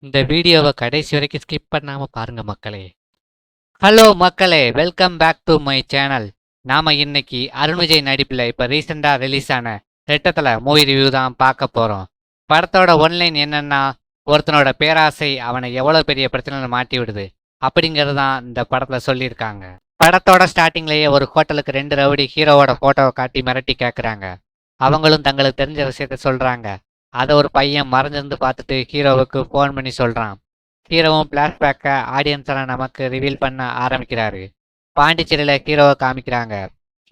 இந்த வீடியோவை கடைசி வரைக்கும் ஸ்கிப் பண்ணாம பாருங்க மக்களே. ஹலோ மக்களே, welcome back to my channel. நாம இன்னைக்கு அருண் விஜய் நடிப்பில் இப்போ ரீசெண்டாக ரிலீஸ் ஆன ரெட்டத்தலை மூவி ரிவ்யூ தான் பார்க்க போகிறோம். படத்தோட ஒன்லைன் என்னன்னா, ஒருத்தனோட பேராசை அவனை எவ்வளோ பெரிய பிரச்சனையில் மாட்டி விடுது அப்படிங்கிறது தான் இந்த படத்தில் சொல்லியிருக்காங்க. படத்தோட ஸ்டார்டிங்லேயே ஒரு ஹோட்டலுக்கு 2 ரவுடி ஹீரோவோட ஃபோட்டோவை காட்டி மிரட்டி கேட்குறாங்க. அவங்களும் தங்களுக்கு தெரிஞ்ச விஷயத்த சொல்கிறாங்க. அதை ஒரு பையன் மறைஞ்சிருந்து பார்த்துட்டு ஹீரோவுக்கு ஃபோன் பண்ணி சொல்கிறான். ஹீரோவும் ஃப்ளாஷ்பேக்கை ஆடியன்ஸெல்லாம் நமக்கு ரிவீல் பண்ண ஆரம்பிக்கிறாரு. பாண்டிச்சேரியில் ஹீரோவை காமிக்கிறாங்க.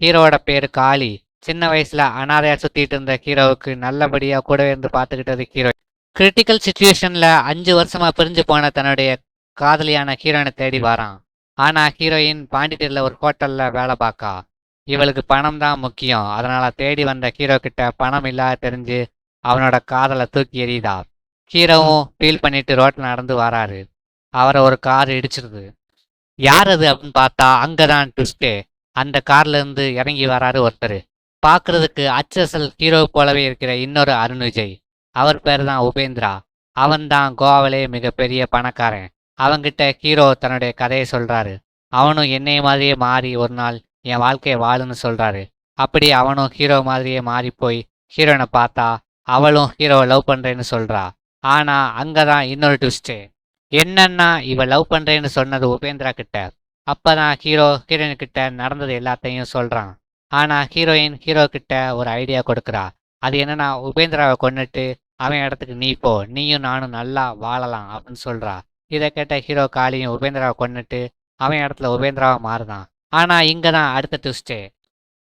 ஹீரோவோட பேர் காளி. சின்ன வயசில் அனாதையாக சுற்றிட்டு இருந்த ஹீரோவுக்கு நல்லபடியாக கூடவே இருந்து பார்த்துக்கிட்டது ஹீரோ. கிரிட்டிக்கல் சுச்சுவேஷனில் 5 வருஷமாக பிரிஞ்சு போன தன்னுடைய காதலியான ஹீரோயினை தேடி வரான். ஆனால் ஹீரோயின் பாண்டிச்சேரியில் ஒரு ஹோட்டலில் வேலை பார்க்கா. இவளுக்கு பணம் தான் முக்கியம். அதனால் தேடி வந்த ஹீரோ கிட்ட பணம் இல்லாத தெரிஞ்சு அவனோட காதலை தூக்கி எறிதா. ஹீரோவும் ஃபீல் பண்ணிட்டு ரோட்டில் நடந்து வராரு. அவரை ஒரு கார் இடிச்சிருது. யார் அது அப்படின்னு பார்த்தா அங்கதான் ட்விஸ்டே. அந்த கார்ல இருந்து இறங்கி வராரு ஒருத்தர். பார்க்கறதுக்கு அச்சசல் ஹீரோ போலவே இருக்கிற இன்னொரு அருண் விஜய். அவர் பேர் தான் உபேந்திரா. அவன் தான் கோவாவிலே மிகப்பெரிய பணக்காரன். அவங்கிட்ட ஹீரோ தன்னுடைய கதையை சொல்றாரு. அவனும் என்னைய மாதிரியே மாறி ஒரு நாள் என் வாழ்க்கையை வாழுன்னு சொல்றாரு. அப்படி அவனும் ஹீரோ மாதிரியே மாறி போய் ஹீரோனை பார்த்தா அவளும் ஹீரோவை லவ் பண்றேன்னு சொல்றா. ஆனா அங்கதான் இன்னொரு ட்விஸ்டே. என்னன்னா, இவ லவ் பண்றேன்னு சொன்னது உபேந்திரா கிட்ட. அப்பதான் ஹீரோ ஹீரோயின் கிட்ட நடந்தது எல்லாத்தையும் சொல்றான். ஆனா ஹீரோயின் ஹீரோ கிட்ட ஒரு ஐடியா கொடுக்குறா. அது என்னன்னா, உபேந்திராவை கொன்னுட்டு அவன் இடத்துக்கு நீ போ, நீயும் நானும் நல்லா வாழலாம் அப்படின்னு சொல்றா. இதை கேட்ட ஹீரோ காளியும் உபேந்திராவை கொன்னுட்டு அவன் இடத்துல உபேந்திராவை மாறுதான். ஆனா இங்கதான் அடுத்த ட்விஸ்டே.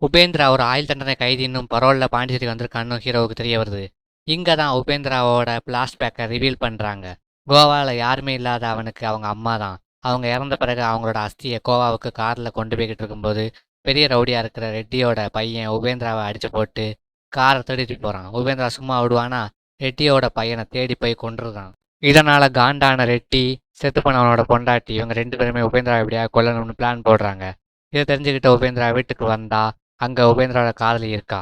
உபேந்திரா ஒரு ஆயுள் தண்டனை கைதின்னும் பரோலில் பாண்டிச்சேரி வந்திருக்கான்னு ஹீரோவுக்கு தெரிய வருது. இங்கே தான் உபேந்திராவோட ஃப்ளாஷ்பேக்கை ரிவீல் பண்ணுறாங்க. கோவாவில் யாருமே இல்லாத அவனுக்கு அவங்க அம்மா தான். அவங்க இறந்த பிறகு அவங்களோட அஸ்தியை கோவாவுக்கு காரில் கொண்டு போய்கிட்டு இருக்கும்போது பெரிய ரவுடியாக இருக்கிற ரெட்டியோட பையன் உபேந்திராவை அடித்து போட்டு காரை தேடிட்டு போகிறான். உபேந்திரா சும்மா விடுவானா? ரெட்டியோட பையனை தேடி போய் கொன்றுறான். இதனால் காண்டான ரெட்டி, செத்து போனவனோட பொண்டாட்டி, இவங்க 2 பேருமே உபேந்திரா எப்படியா கொல்லணும்னு பிளான் போடுறாங்க. இதை தெரிஞ்சுக்கிட்ட உபேந்திரா வீட்டுக்கு வந்தா அங்கே உபேந்திராவோட காதலி இருக்கா.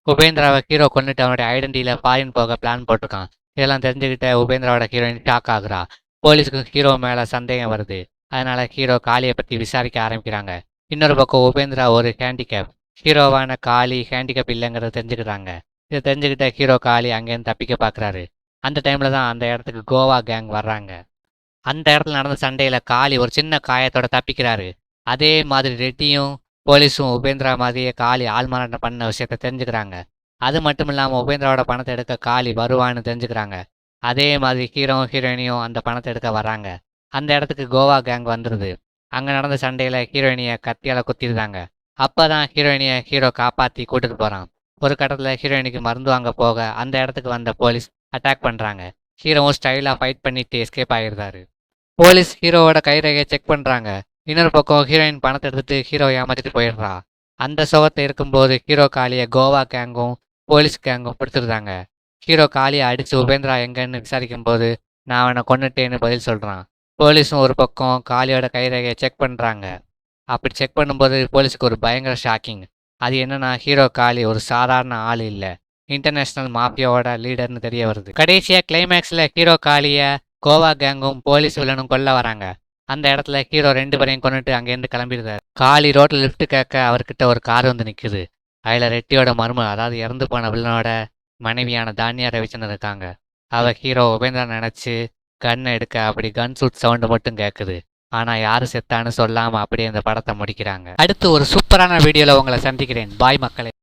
உபேந்திராவை ஹீரோ கொண்டுட்டு அவனுடைய ஐடென்டிட்டியில் ஃபாரின் போக பிளான் போட்டிருக்கான். இதெல்லாம் தெரிஞ்சுக்கிட்ட உபேந்திராவோட ஹீரோயின் ஷாக் ஆகுறா. போலீஸுக்கு ஹீரோ மேலே சந்தேகம் வருது. அதனால ஹீரோ காளியை பற்றி விசாரிக்க ஆரம்பிக்கிறாங்க. இன்னொரு பக்கம் உபேந்திரா ஒரு ஹேண்டிகேப். ஹீரோவான காளி ஹேண்டிகேப் இல்லைங்கிறத தெரிஞ்சுக்கிறாங்க. இதை தெரிஞ்சுக்கிட்ட ஹீரோ காளி அங்கேருந்து தப்பிக்க பார்க்குறாரு. அந்த டைமில் தான் அந்த இடத்துக்கு கோவா கேங் வர்றாங்க. அந்த இடத்துல நடந்த சண்டையில் காளி ஒரு சின்ன காயத்தோட தப்பிக்கிறாரு. அதே மாதிரி ரெட்டியும் போலீஸும் உபேந்திரா மாதிரியே காளி ஆள்மாறாட்டம் பண்ண விஷயத்த தெரிஞ்சுக்கிறாங்க. அது மட்டும் இல்லாமல் உபேந்திராவோட பணத்தை எடுக்க காளி வருவான்னு தெரிஞ்சுக்கிறாங்க. அதே மாதிரி ஹீரோவும் ஹீரோயினியும் அந்த பணத்தை எடுக்க வராங்க. அந்த இடத்துக்கு கோவா கேங் வந்துடுது. அங்கே நடந்த சண்டையில் ஹீரோயினியை கத்தியால் குத்திடுறாங்க. அப்போ தான் ஹீரோயினியை ஹீரோ காப்பாற்றி கூட்டிட்டு போகிறான். ஒரு கட்டத்தில் ஹீரோயினுக்கு மருந்து வாங்க போக அந்த இடத்துக்கு வந்த போலீஸ் அட்டாக் பண்ணுறாங்க. ஹீரோவும் ஸ்டைலாக ஃபைட் பண்ணிட்டு எஸ்கேப் ஆகிடுறாரு. போலீஸ் ஹீரோவோட கைரேகையை செக் பண்ணுறாங்க. இன்னொரு பக்கம் ஹீரோயின் பணத்தை எடுத்துட்டு ஹீரோ ஏமாத்திட்டு போயிடுறா. அந்த சோகத்தை இருக்கும்போது ஹீரோ காளியை கோவா கேங்கும் போலீஸ் கேங்கும் பிடிச்சிருந்தாங்க. ஹீரோ காளியை அடித்து உபேந்திரா எங்கன்னு விசாரிக்கும் போது நான் அவனை கொன்னுட்டேன்னு பதில் சொல்கிறான். போலீஸும் ஒரு பக்கம் காளியோட கைரேகையை செக் பண்ணுறாங்க. அப்படி செக் பண்ணும்போது போலீஸுக்கு ஒரு பயங்கர ஷாக்கிங். அது என்னன்னா, ஹீரோ காளி ஒரு சாதாரண ஆள் இல்லை, இன்டர்நேஷ்னல் மாஃபியாவோட லீடர்னு தெரிய வருது. கடைசியாக கிளைமேக்ஸில் ஹீரோ காளியை கோவா கேங்கும் போலீஸ் வில்லனும் கொல்ல வராங்க. அந்த இடத்துல ஹீரோ 2 பேரையும் கொண்டுட்டு அங்கேருந்து கிளம்பிடுறாரு. காளி ரோட்டில் லிஃப்ட் கேட்க அவர்கிட்ட ஒரு கார் வந்து நிற்குது. அதில் ரெட்டியோட மருமகள், அதாவது இறந்து போன வில்லனோட மனைவியான தானியா ரவிச்சந்திரன் இருக்காங்க. அவள் ஹீரோ உபேந்திரா நினச்சி கன்னை எடுக்க அப்படி கன் சூட் சவுண்டு மட்டும் கேட்குது. ஆனால் யார் செத்தான்னு சொல்லாமல் அப்படியே இந்த படத்தை முடிக்கிறாங்க. அடுத்து ஒரு சூப்பரான வீடியோவில் உங்களை சந்திக்கிறேன். பாய் மக்களே.